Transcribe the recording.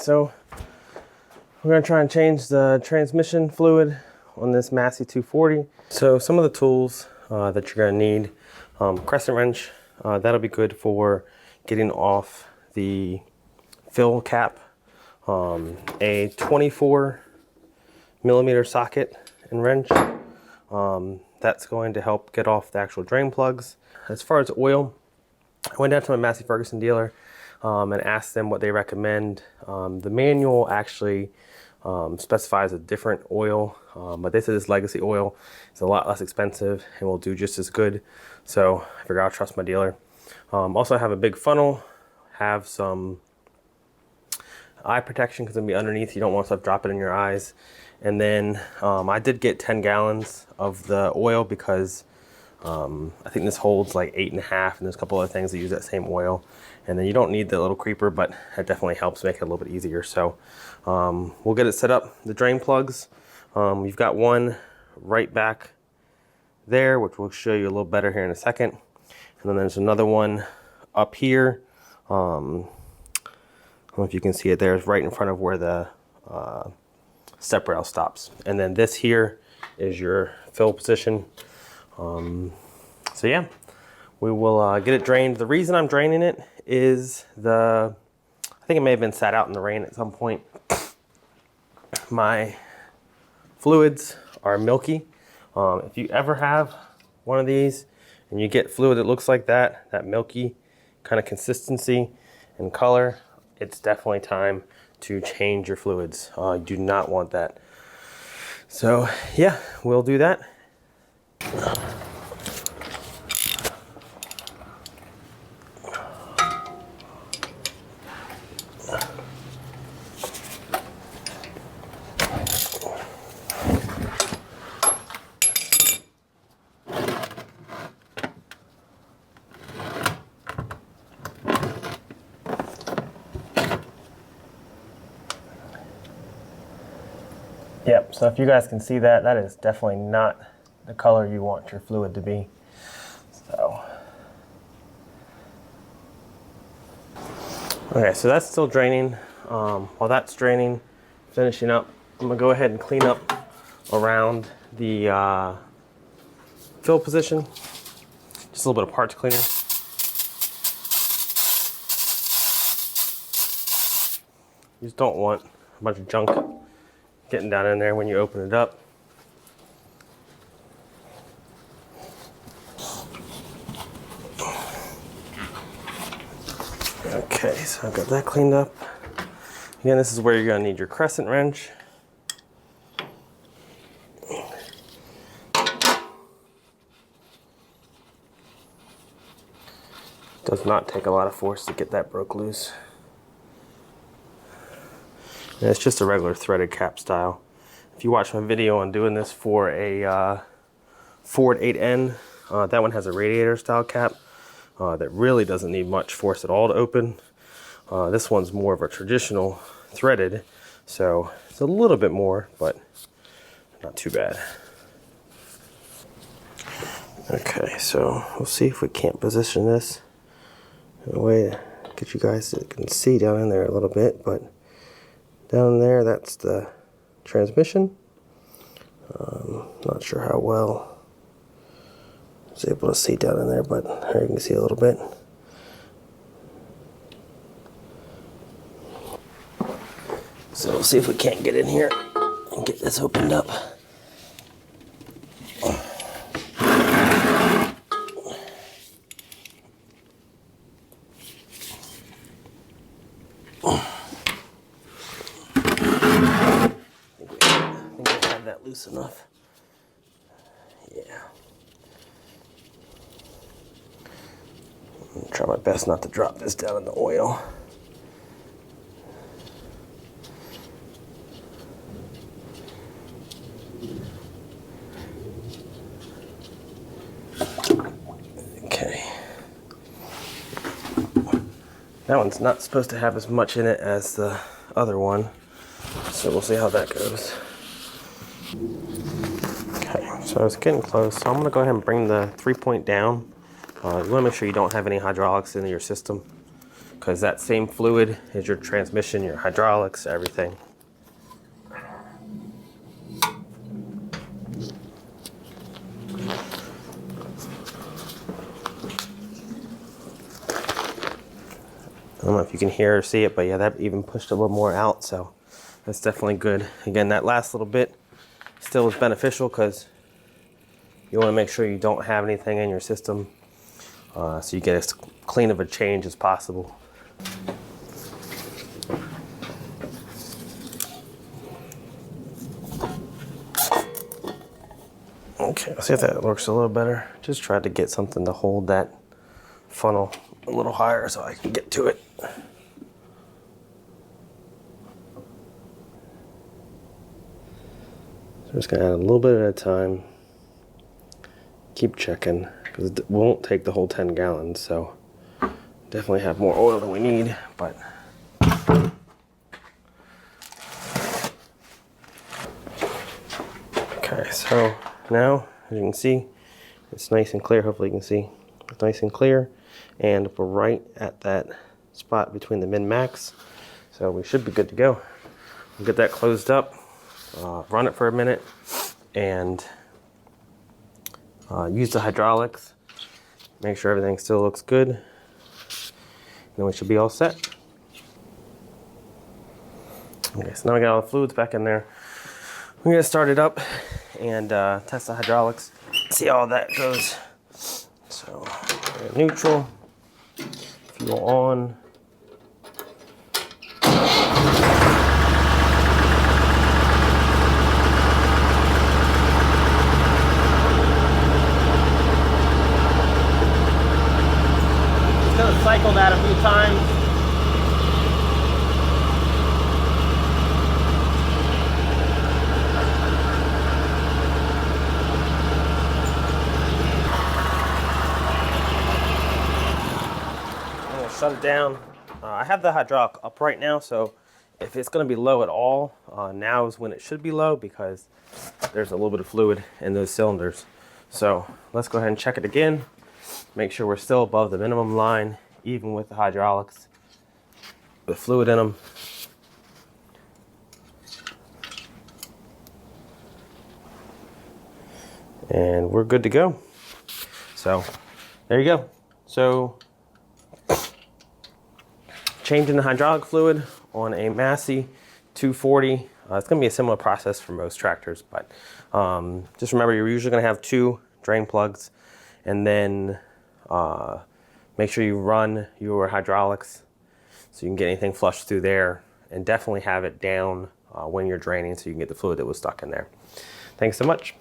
so we're gonna try and change the transmission fluid on this Massey 240. So some of the tools that you're gonna need, crescent wrench, that'll be good for getting off the fill cap, a 24 millimeter socket and wrench, that's going to help get off the actual drain plugs. As far as oil, I went down to my Massey Ferguson dealer and asked them what they recommend. The manual actually specifies a different oil, but they said this legacy oil is a lot less expensive and will do just as good. So I figured I'll trust my dealer. Also have a big funnel, have some eye protection because it'll be underneath. You don't want stuff dropping in your eyes. And then I did get 10 gallons of the oil because I think this holds like 8.5, and there's a couple other things that use that same oil. And then you don't need the little creeper, but it definitely helps make it a little bit easier. So we'll get it set up. The drain plugs, you've got one right back there, which we'll show you a little better here in a second. And then there's another one up here. I don't know if you can see it there. It's right in front of where the step rail stops. And then this here is your fill position. So yeah, we will get it drained. The reason I'm draining it is I think it may have been sat out in the rain at some point. My fluids are milky. If you ever have one of these and you get fluid that looks like that milky kind of consistency and color, it's definitely time to change your fluids. You do not want that. So yeah, we'll do that. Yep, so if you guys can see that, that is definitely not the color you want your fluid to be. So, okay, so that's still draining. While that's draining, finishing up, I'm gonna go ahead and clean up around the fill position. Just a little bit of parts cleaner. You just don't want a bunch of junk getting down in there when you open it up. Okay, so I've got that cleaned up. Again, this is where you're gonna need your crescent wrench. Does not take a lot of force to get that broke loose. And it's just a regular threaded cap style. If you watch my video on doing this for a Ford 8N, that one has a radiator style cap that really doesn't need much force at all to open. This one's more of a traditional threaded, so it's a little bit more, but not too bad. Okay, so we'll see if we can't position this in a way to get you guys to can see down in there a little bit, but down there, that's the transmission. Not sure how well I was able to see down in there, but here you can see a little bit. So we'll see if we can't get in here and get this opened up. That loose enough. Yeah. I'm gonna try my best not to drop this down in the oil. Okay. That one's not supposed to have as much in it as the other one, so we'll see how that goes. Okay, so it's getting close, so I'm gonna go ahead and bring the 3-point down. You wanna make sure you don't have any hydraulics in your system. because that same fluid is your transmission, your hydraulics, everything. I don't know if you can hear or see it, but yeah, that even pushed a little more out, so that's definitely good. Again, that last little bit still is beneficial because you want to make sure you don't have anything in your system, so you get as clean of a change as possible. Okay, let's see if that works a little better. Just tried to get something to hold that funnel a little higher so I can get to it. So I'm just gonna add a little bit at a time. Keep checking, because it won't take the whole 10 gallons, so definitely have more oil than we need, but okay, so now, as you can see, it's nice and clear. Hopefully you can see it's nice and clear, and we're right at that spot between the min-max, so we should be good to go. We'll get that closed up, run it for a minute, and use the hydraulics, make sure everything still looks good, and then we should be all set. Okay, so now we got all the fluids back in there. We're gonna start it up and test the hydraulics, see how that goes. So, neutral, fuel on. Just gonna cycle that a few times. Shut it down. I have the hydraulic up right now, so if it's going to be low at all, now is when it should be low because there's a little bit of fluid in those cylinders. So let's go ahead and check it again. Make sure we're still above the minimum line, even with the hydraulics, with fluid in them. And we're good to go. So there you go. So changing the hydraulic fluid on a Massey 240. It's going to be a similar process for most tractors, but just remember you're usually going to have 2 drain plugs, and then make sure you run your hydraulics so you can get anything flushed through there, and definitely have it down when you're draining so you can get the fluid that was stuck in there. Thanks so much.